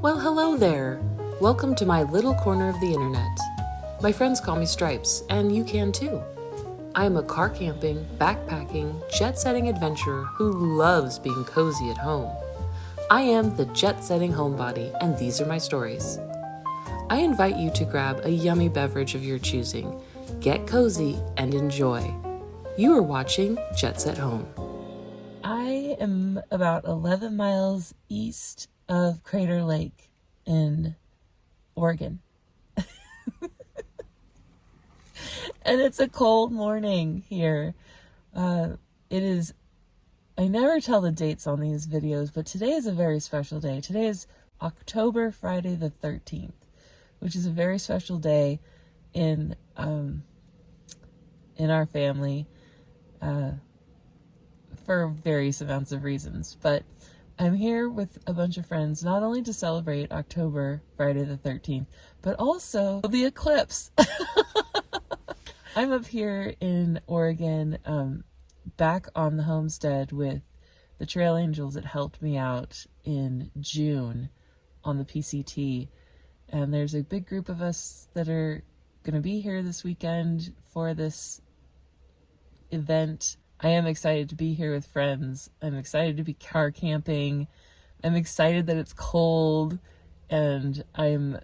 Well, hello there. Welcome to my little corner of the internet. My friends call me Stripes, and you can too. I am a car camping, backpacking, jet-setting adventurer who loves being cozy at home. I am the jet-setting homebody, and these are my stories. I invite you to grab a yummy beverage of your choosing, get cozy, and enjoy. You are watching Jet Set Home. I am about 11 miles east of Crater Lake in Oregon. And it's a cold morning here. It is, I never tell the dates on these videos, but today is a very special day. Today is October Friday the 13th, which is a very special day in our family for various amounts of reasons. But I'm here with a bunch of friends, not only to celebrate October Friday the 13th, but also the eclipse. I'm up here in Oregon, back on the homestead with the trail angels that helped me out in June on the PCT. And there's a big group of us that are going to be here this weekend for this event. I am excited to be here with friends. I'm excited to be car camping. I'm excited that it's cold, and I'm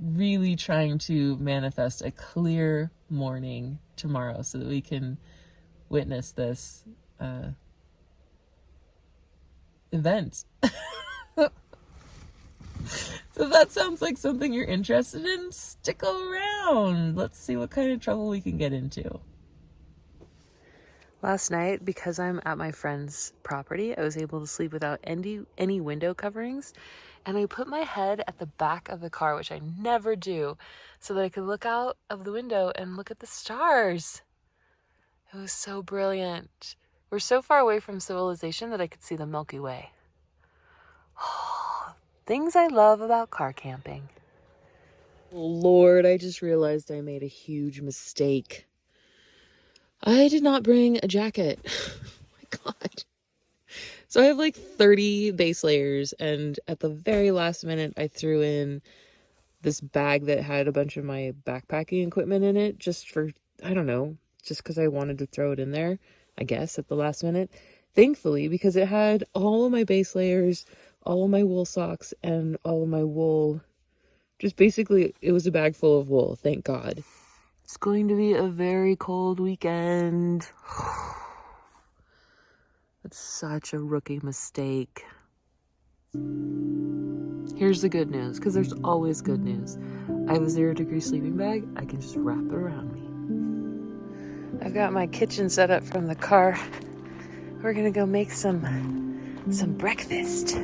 really trying to manifest a clear morning tomorrow so that we can witness this event. So if that sounds like something you're interested in, stick around. Let's see what kind of trouble we can get into. Last night, because I'm at my friend's property, I was able to sleep without any window coverings, and I put my head at the back of the car, which I never do, so that I could look out of the window and look at the stars. It was so brilliant. We're so far away from civilization that I could see the Milky Way. Things I love about car camping. Lord, I just realized I made a huge mistake. I did not bring a jacket. Oh my God. So I have like 30 base layers, and at the very last minute I threw in this bag that had a bunch of my backpacking equipment in it just for, I don't know, just because I wanted to throw it in there, I guess, at the last minute. Thankfully, because it had all of my base layers, all of my wool socks, and all of my wool. Just basically, it was a bag full of wool, thank God. It's going to be a very cold weekend. That's such a rookie mistake. Here's the good news, because there's always good news. I have a 0-degree sleeping bag. I can just wrap it around me. I've got my kitchen set up from the car. We're gonna go make some breakfast.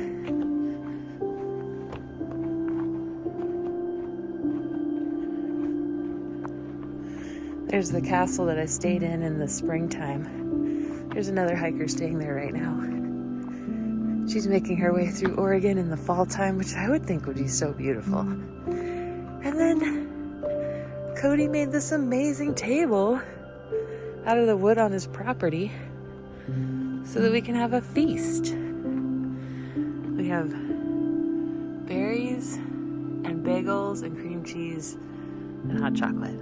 There's the castle that I stayed in the springtime. There's another hiker staying there right now. She's making her way through Oregon in the fall time, which I would think would be so beautiful. And then Cody made this amazing table out of the wood on his property so that we can have a feast. We have berries and bagels and cream cheese and hot chocolate.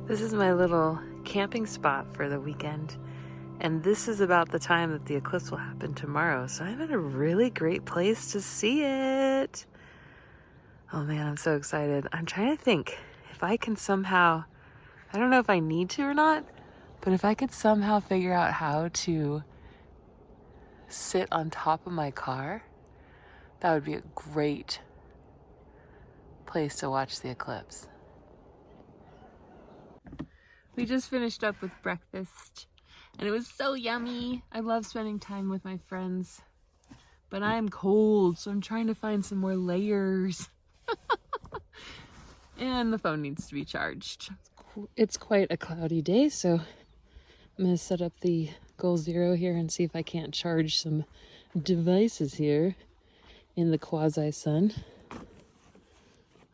This is my little camping spot for the weekend, and this is about the time that the eclipse will happen tomorrow, so I'm in a really great place to see it. Oh man, I'm so excited. I'm trying to think if I can somehow, I don't know if I need to or not, but if I could somehow figure out how to sit on top of my car, that would be a great place to watch the eclipse. We just finished up with breakfast and it was so yummy. I love spending time with my friends, but I am cold, so I'm trying to find some more layers. And the phone needs to be charged. It's quite a cloudy day, so I'm going to set up the Goal Zero here and see if I can't charge some devices here in the quasi-sun.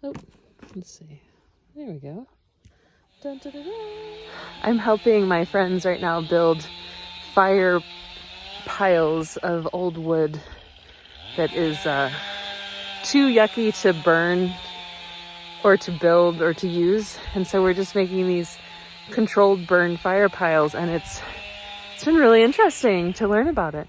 Oh, let's see. There we go. Dun, dun, dun, dun. I'm helping my friends right now build fire piles of old wood that is too yucky to burn or to build or to use, and so we're just making these controlled burn fire piles, and it's been really interesting to learn about it.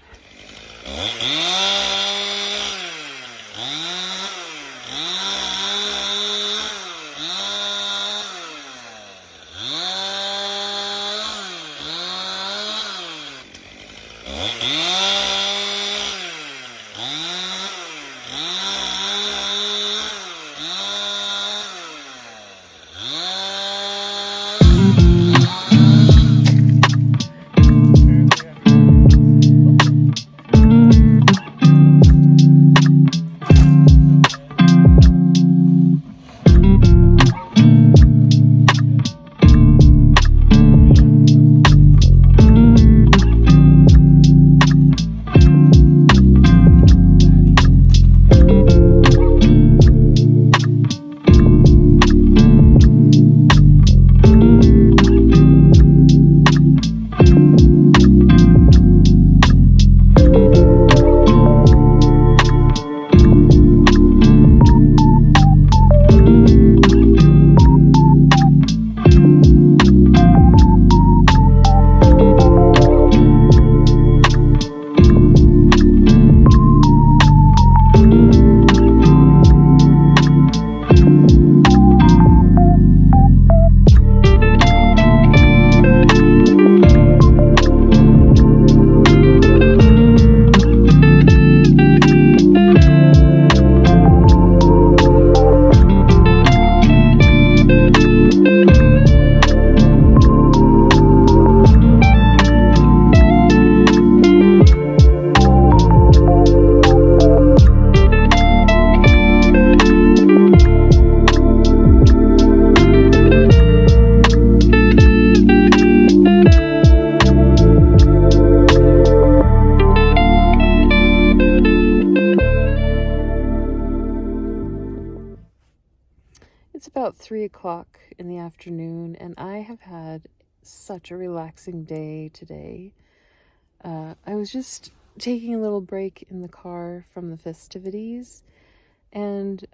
It's about 3 o'clock in the afternoon, and I have had such a relaxing day today. I was just taking a little break in the car from the festivities, and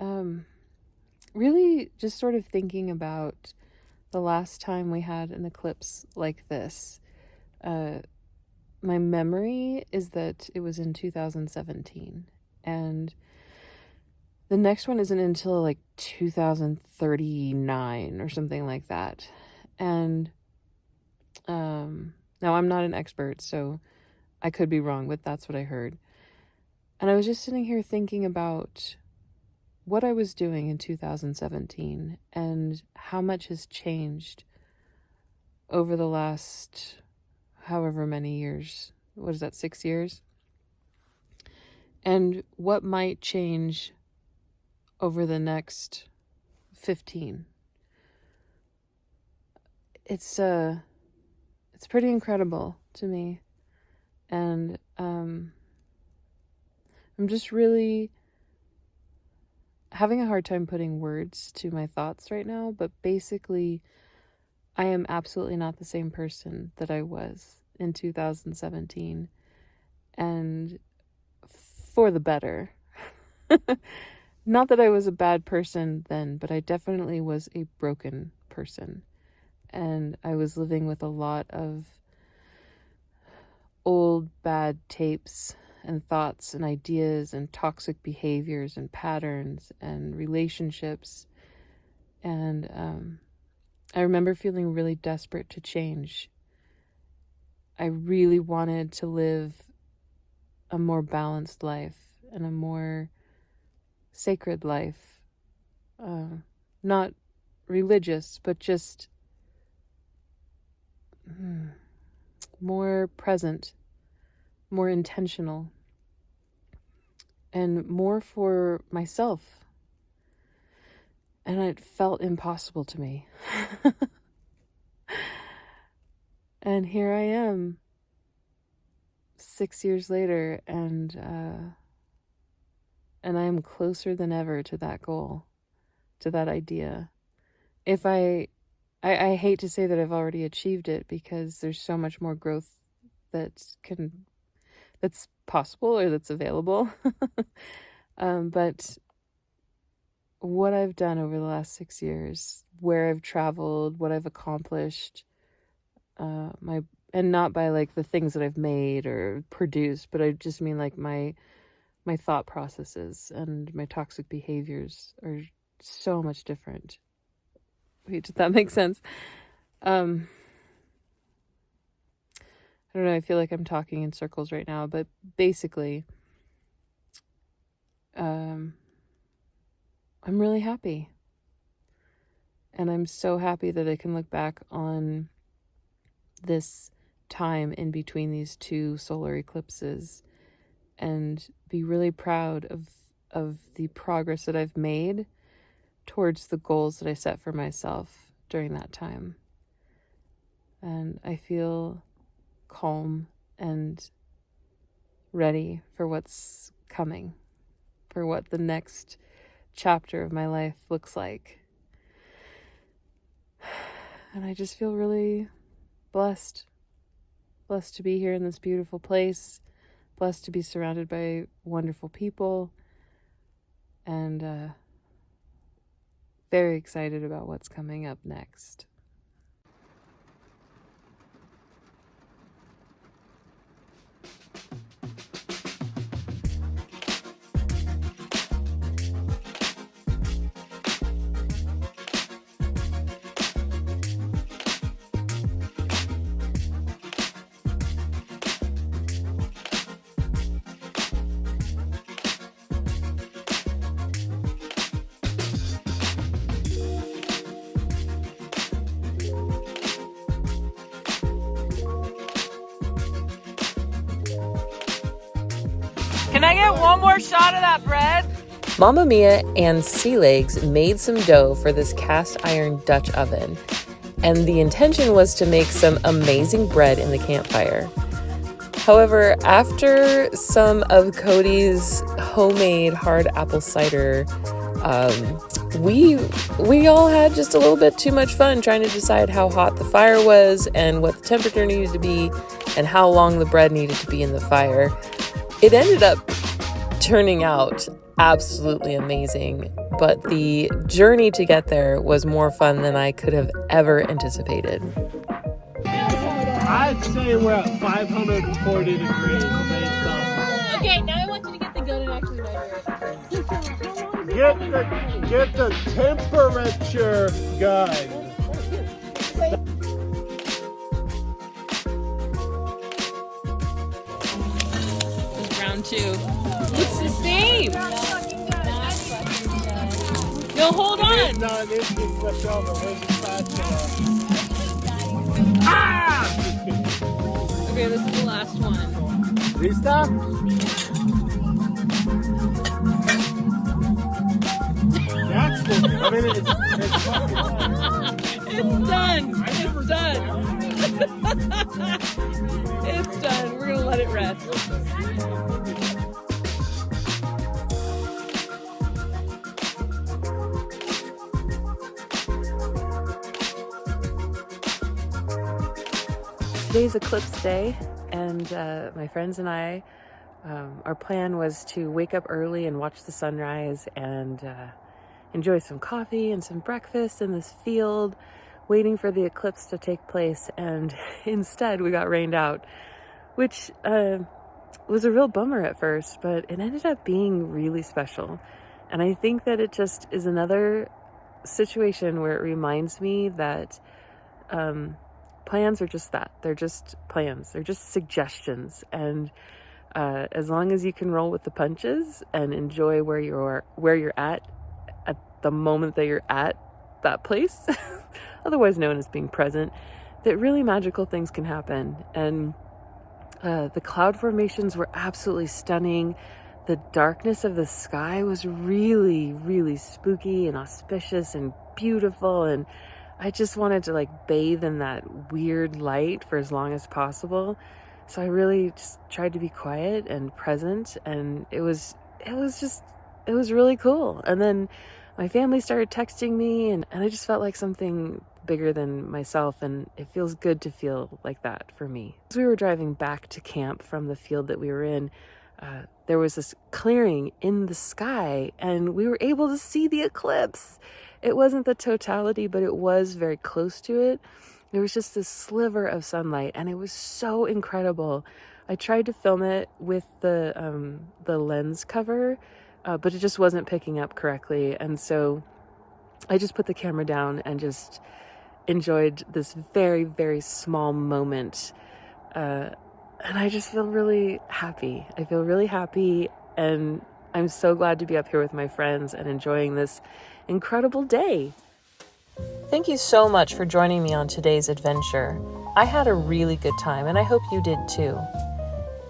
really just sort of thinking about the last time we had an eclipse like this. My memory is that it was in 2017, and the next one isn't until like 2039 or something like that. And now I'm not an expert, so I could be wrong, but that's what I heard. And I was just sitting here thinking about what I was doing in 2017 and how much has changed over the last however many years. What is that, 6 years? And what might change over the next 15. It's pretty incredible to me. And I'm just really having a hard time putting words to my thoughts right now, but basically I am absolutely not the same person that I was in 2017, and for the better. Not that I was a bad person then, but I definitely was a broken person. And I was living with a lot of old bad tapes and thoughts and ideas and toxic behaviors and patterns and relationships. And I remember feeling really desperate to change. I really wanted to live a more balanced life and a more sacred life, not religious, but just more present, more intentional, and more for myself. And it felt impossible to me. And here I am, 6 years later, and I am closer than ever to that goal, to that idea. If I hate to say that I've already achieved it, because there's so much more growth that's possible or that's available. But what I've done over the last 6 years, where I've traveled, what I've accomplished, and not by like the things that I've made or produced, but I just mean like my thought processes and my toxic behaviors are so much different. Wait, did that make sense? I don't know, I feel like I'm talking in circles right now, but basically, I'm really happy. And I'm so happy that I can look back on this time in between these two solar eclipses and be really proud of the progress that I've made towards the goals that I set for myself during that time. And I feel calm and ready for what's coming, for what the next chapter of my life looks like. And I just feel really blessed to be here in this beautiful place, blessed to be surrounded by wonderful people, and very excited about what's coming up next. Can I get one more shot of that bread? Mama Mia and Sea Legs made some dough for this cast iron Dutch oven, and the intention was to make some amazing bread in the campfire. However, after some of Cody's homemade hard apple cider, we all had just a little bit too much fun trying to decide how hot the fire was and what the temperature needed to be and how long the bread needed to be in the fire. It ended up turning out absolutely amazing, but the journey to get there was more fun than I could have ever anticipated. I'd say we're at 540 degrees based off. Okay, now I want you to get the gun and actually measure it. Get the temperature gun. Round two. Looks the same. No, hold on. No, it needs to be flipped over. Where's the spatula? Ah! Okay, this is the last one. Lista? That's the. I mean, it's fucking done. It's done. It's done. It's done. We're gonna let it rest. Today's eclipse day, and my friends and I, our plan was to wake up early and watch the sunrise and enjoy some coffee and some breakfast in this field, waiting for the eclipse to take place. And instead we got rained out, which was a real bummer at first, but it ended up being really special. And I think that it just is another situation where it reminds me that plans are just that. They're just plans. They're just suggestions. And as long as you can roll with the punches and enjoy where you're at the moment that you're at that place, otherwise known as being present, that really magical things can happen. And the cloud formations were absolutely stunning. The darkness of the sky was really, really spooky and auspicious and beautiful. And I just wanted to like bathe in that weird light for as long as possible. So I really just tried to be quiet and present, and it was really cool. And then my family started texting me, and I just felt like something bigger than myself, and it feels good to feel like that for me. As we were driving back to camp from the field that we were in, there was this clearing in the sky, and we were able to see the eclipse. It wasn't the totality, but it was very close to it. There was just this sliver of sunlight, and it was so incredible. I tried to film it with the lens cover, but it just wasn't picking up correctly. And so I just put the camera down and just enjoyed this very, very small moment. And I just feel really happy. I feel really happy, and I'm so glad to be up here with my friends and enjoying this incredible day. Thank you so much for joining me on today's adventure. I had a really good time, and I hope you did too.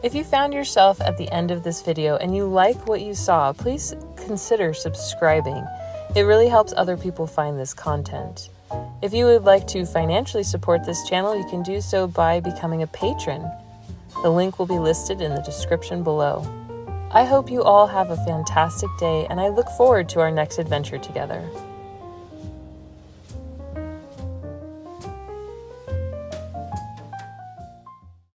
If you found yourself at the end of this video and you like what you saw, please consider subscribing. It really helps other people find this content. If you would like to financially support this channel, you can do so by becoming a patron. The link will be listed in the description below. I hope you all have a fantastic day, and I look forward to our next adventure together.